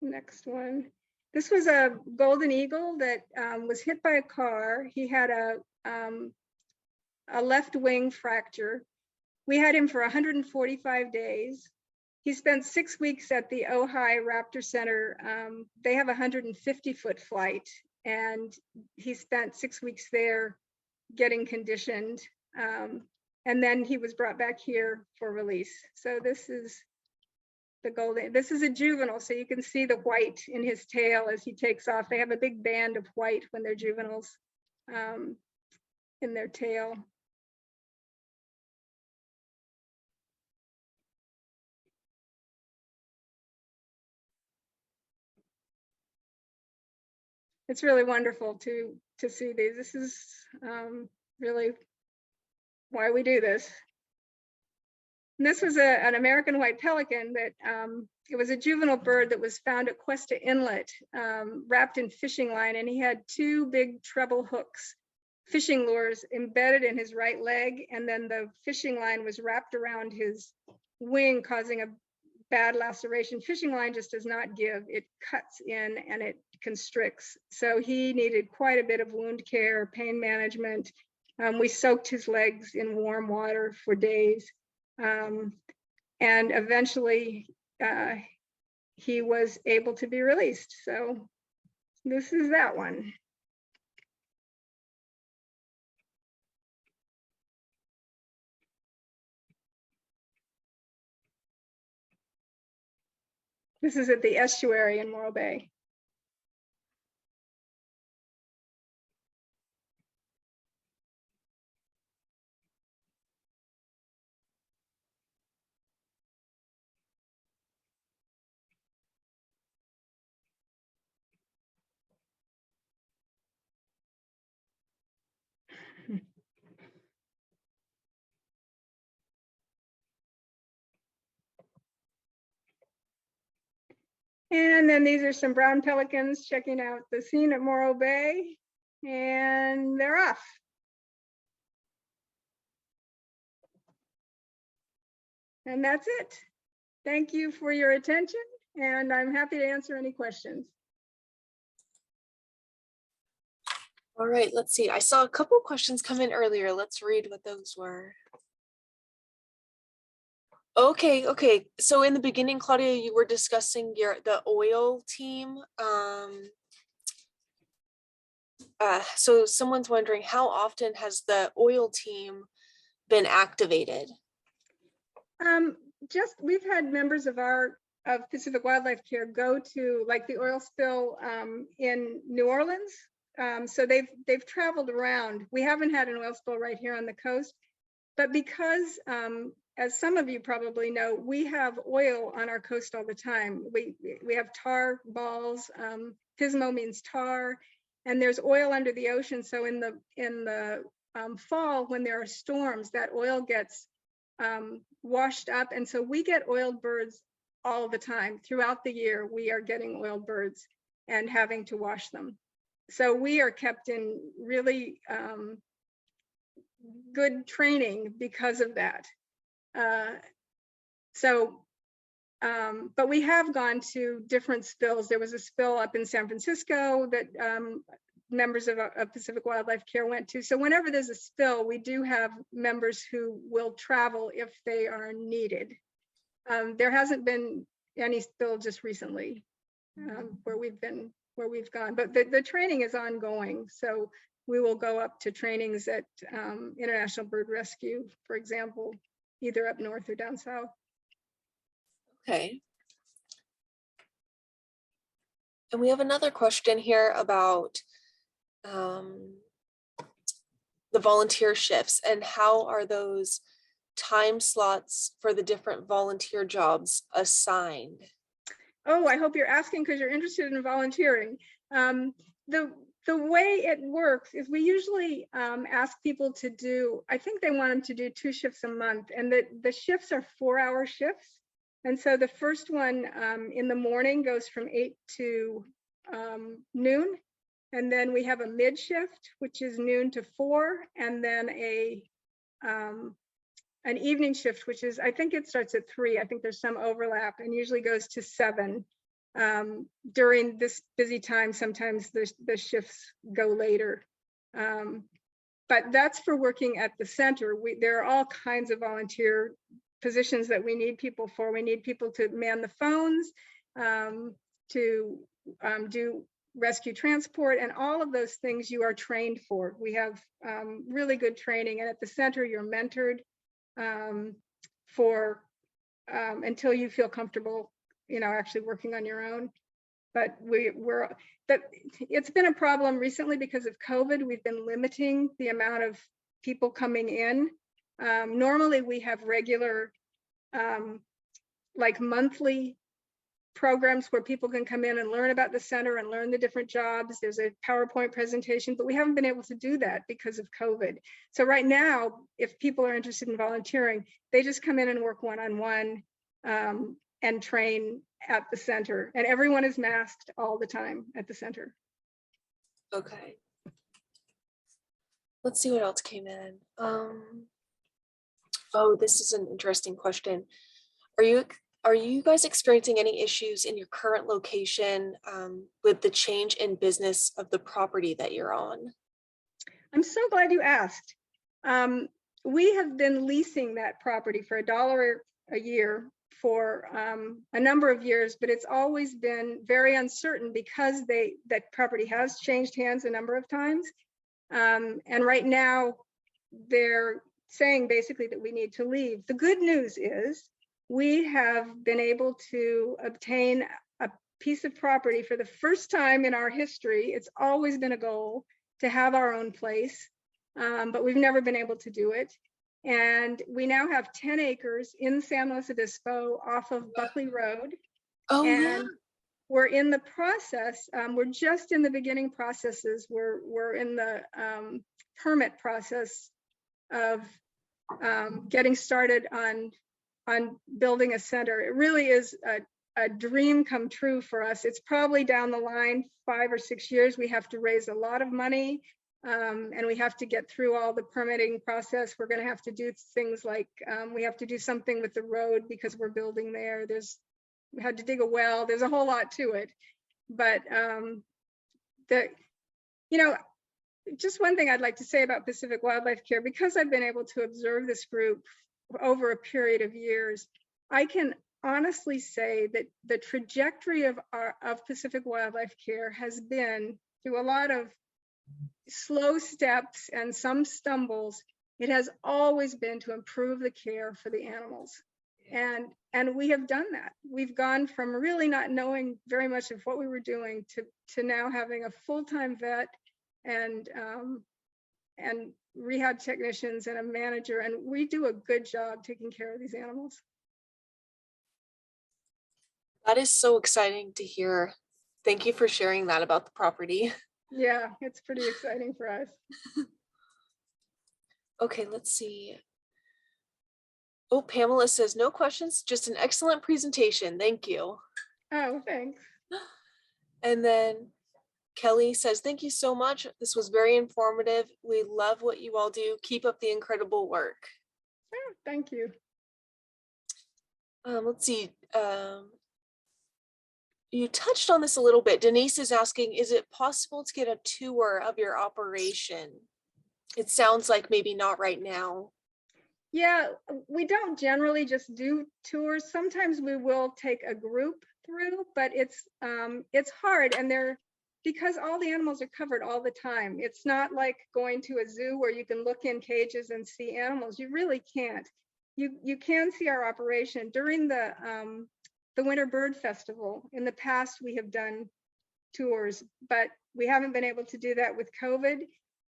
next one. This was a golden eagle that was hit by a car. He had a left wing fracture. We had him for 145 days. He spent 6 weeks at the Ojai Raptor Center. They have a 150-foot flight, and he spent 6 weeks there getting conditioned. And then he was brought back here for release. So this is the golden, this is a juvenile, so you can see the white in his tail as he takes off. They have a big band of white when they're juveniles in their tail. It's really wonderful to see these. This is really why we do this. And this was an American white pelican that it was a juvenile bird that was found at Cuesta Inlet, wrapped in fishing line, and he had 2 big treble hooks, fishing lures embedded in his right leg, and then the fishing line was wrapped around his wing, causing a bad laceration. Fishing line just does not give, it cuts in and it constricts. So he needed quite a bit of wound care, pain management. We soaked his legs in warm water for days. And eventually he was able to be released. So this is that one. This is at the estuary in Morro Bay. And then these are some brown pelicans checking out the scene at Morro Bay, and they're off. And that's it. Thank you for your attention, and I'm happy to answer any questions. All right, let's see. I saw a couple questions come in earlier. Let's read what those were. Okay. So in the beginning, Claudia, you were discussing the oil team. So someone's wondering, how often has the oil team been activated? We've had members of Pacific Wildlife Care go to like the oil spill in New Orleans. So they've traveled around. We haven't had an oil spill right here on the coast, but because as some of you probably know, we have oil on our coast all the time. We have tar balls. Pismo means tar, and there's oil under the ocean. So in the fall, when there are storms, that oil gets washed up, and so we get oiled birds all the time. Throughout the year, we are getting oiled birds and having to wash them. So we are kept in really good training because of that. But we have gone to different spills. There was a spill up in San Francisco that members of Pacific Wildlife Care went to. So whenever there's a spill, we do have members who will travel if they are needed. There hasn't been any spill just recently where we've gone, but the training is ongoing. So we will go up to trainings at International Bird Rescue, for example, either up north or down south. Okay. And we have another question here about the volunteer shifts and how are those time slots for the different volunteer jobs assigned? Oh, I hope you're asking because you're interested in volunteering. The way it works is we usually ask people to do, I think they want them to do 2 shifts a month, and the shifts are 4-hour shifts. And so the first one in the morning goes from 8 to noon. And then we have a mid shift, which is noon to 4, and then an evening shift, which is, I think it starts at 3. I think there's some overlap, and usually goes to 7. During this busy time, sometimes the shifts go later. But that's for working at the center. There are all kinds of volunteer positions that we need people for. We need people to man the phones, to do rescue transport, and all of those things you are trained for. We have really good training, and at the center you're mentored for until you feel comfortable, actually working on your own. But it's been a problem recently because of COVID. We've been limiting the amount of people coming in. Normally we have regular like monthly programs where people can come in and learn about the center and learn the different jobs. There's a PowerPoint presentation, but we haven't been able to do that because of COVID. So right now, if people are interested in volunteering, they just come in and work one-on-one and train at the center. And everyone is masked all the time at the center. Okay. Let's see what else came in. Oh, this is an interesting question. Are you guys experiencing any issues in your current location with the change in business of the property that you're on? I'm so glad you asked. We have been leasing that property for $1 a year for a number of years, but it's always been very uncertain because that property has changed hands a number of times. And right now they're saying basically that we need to leave. The good news is we have been able to obtain a piece of property for the first time in our history. It's always been a goal to have our own place, but we've never been able to do it. And we now have 10 acres in San Luis Obispo off of Buckley Road. Oh, and yeah. We're in the process. We're just in the beginning processes. We're in the permit process of getting started on building a center. It really is a dream come true for us. It's probably down the line 5 or 6 years. We have to raise a lot of money, and we have to get through all the permitting process. We're going to have to do things like we have to do something with the road because we're building there. We had to dig a well. There's a whole lot to it, but just one thing I'd like to say about Pacific Wildlife Care, because I've been able to observe this group over a period of years, I can honestly say that the trajectory of Pacific Wildlife Care has been, through a lot of slow steps and some stumbles, it has always been to improve the care for the animals. And we have done that. We've gone from really not knowing very much of what we were doing to now having a full-time vet and rehab technicians and a manager, and we do a good job taking care of these animals. That is so exciting to hear. Thank you for sharing that about the property. Yeah, it's pretty exciting for us. Okay, let's see. Oh, Pamela says, no questions, just an excellent presentation. Thank you. Oh, thanks. And then Kelly says, thank you so much. This was very informative. We love what you all do. Keep up the incredible work. Oh, thank you. Let's see. You touched on this a little bit. Denise is asking, is it possible to get a tour of your operation? It sounds like maybe not right now. Yeah, we don't generally just do tours. Sometimes we will take a group through, but it's hard, and because all the animals are covered all the time. It's not like going to a zoo where you can look in cages and see animals. You really can't. You can see our operation during the Winter Bird Festival. In the past, we have done tours, but we haven't been able to do that with COVID,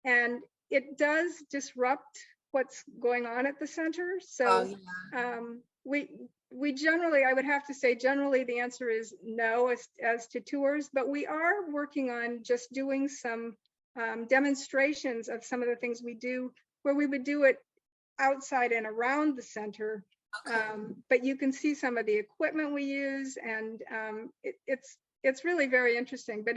and it does disrupt what's going on at the center. So we generally, I would have to say, generally the answer is no as to tours, but we are working on just doing some demonstrations of some of the things we do, where we would do it outside and around the center. Okay. But you can see some of the equipment we use, and it's really very interesting, but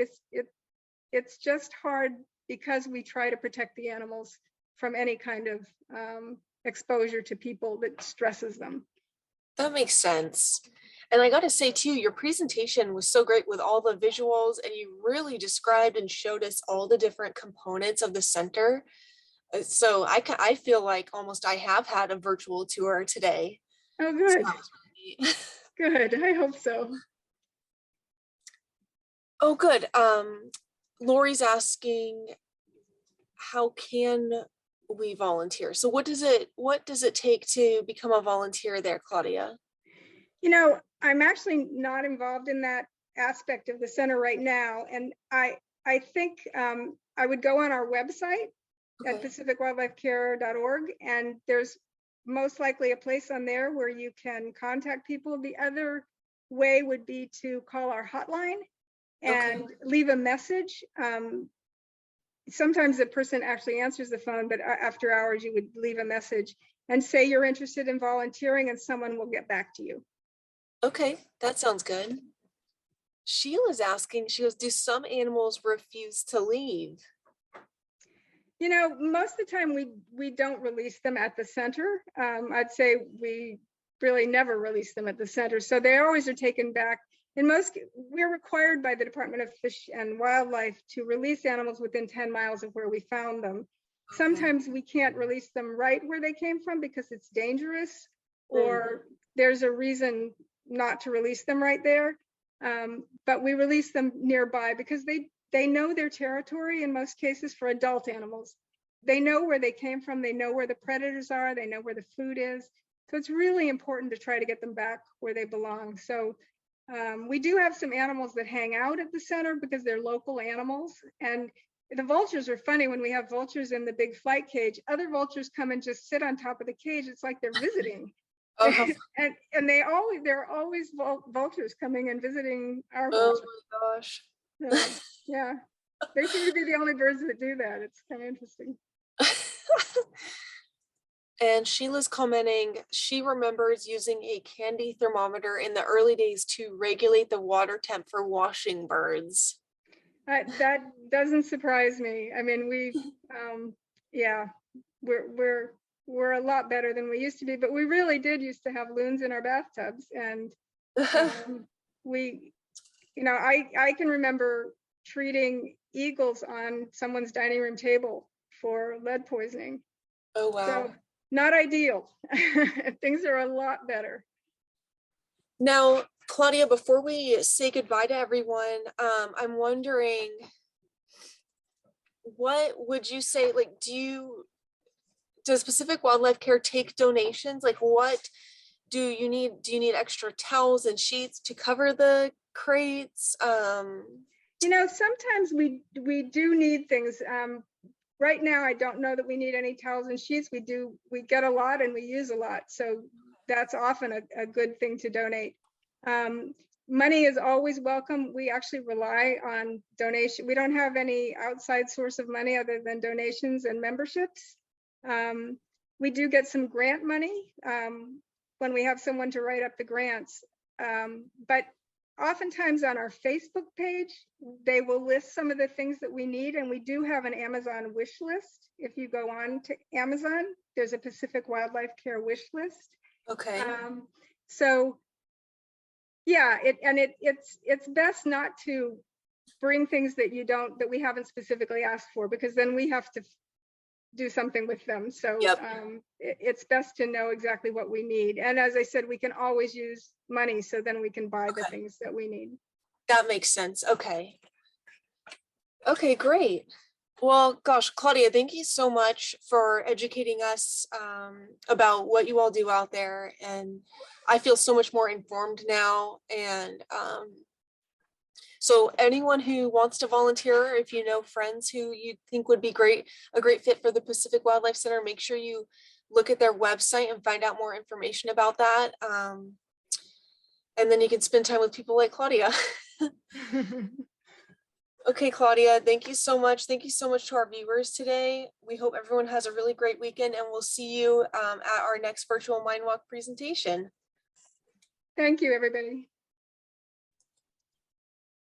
it's just hard because we try to protect the animals from any kind of exposure to people that stresses them. That makes sense. And I got to say too, your presentation was so great with all the visuals, and you really described and showed us all the different components of the center. So I feel like almost I have had a virtual tour today. Oh, good. So really good. I hope so. Oh, good. Lori's asking, how can we volunteer? So what does it take to become a volunteer there, Claudia? I'm actually not involved in that aspect of the center right now, and I think I would go on our website at pacificwildlifecare.org, and there's most likely a place on there where you can contact people. The other way would be to call our hotline and leave a message. Sometimes the person actually answers the phone, but after hours you would leave a message and say you're interested in volunteering, and someone will get back to you. Okay, that sounds good. Sheila's asking, she goes, do some animals refuse to leave? Most of the time we don't release them at the center. I'd say we really never release them at the center. So they always are taken back. We're required by the Department of Fish and Wildlife to release animals within 10 miles of where we found them. Sometimes we can't release them right where they came from because it's dangerous, or there's a reason not to release them right there. But we release them nearby because they know their territory in most cases for adult animals. They know where they came from, they know where the predators are, they know where the food is. So it's really important to try to get them back where they belong. So we do have some animals that hang out at the center because they're local animals. And the vultures are funny. When we have vultures in the big flight cage, other vultures come and just sit on top of the cage. It's like they're visiting. And there are always vultures coming and visiting our vultures. Oh my gosh. So, yeah, they seem to be the only birds that do that. It's kind of interesting. And Sheila's commenting, she remembers using a candy thermometer in the early days to regulate the water temp for washing birds. That doesn't surprise me. I mean, yeah, we're a lot better than we used to be, but we really did used to have loons in our bathtubs. And I can remember treating eagles on someone's dining room table for lead poisoning. Oh, wow. So, not ideal. Things are a lot better. Now, Claudia, before we say goodbye to everyone, I'm wondering, what would you say, like, does Pacific Wildlife Care take donations? Like, what do you need? Do you need extra towels and sheets to cover the crates? Sometimes we do need things. Right now, I don't know that we need any towels and sheets. We get a lot and we use a lot. So that's often a good thing to donate. Money is always welcome. We actually rely on donation. We don't have any outside source of money other than donations and memberships. We do get some grant money when we have someone to write up the grants. But oftentimes on our Facebook page, they will list some of the things that we need, and we do have an Amazon wish list. If you go on to Amazon, there's a Pacific Wildlife Care wish list. Okay. So yeah, it's best not to bring things that we haven't specifically asked for, because then we have to do something with them. So it's best to know exactly what we need. And as I said, we can always use money, so then we can buy the things that we need. That makes sense. Okay. Okay, great. Well, gosh, Claudia, thank you so much for educating us about what you all do out there. And I feel so much more informed now. And so anyone who wants to volunteer, if you know friends who you think would be a great fit for the Pacific Wildlife Center, make sure you look at their website and find out more information about that. And then you can spend time with people like Claudia. Okay, Claudia, thank you so much. Thank you so much to our viewers today. We hope everyone has a really great weekend, and we'll see you at our next virtual Mind Walk presentation. Thank you, everybody.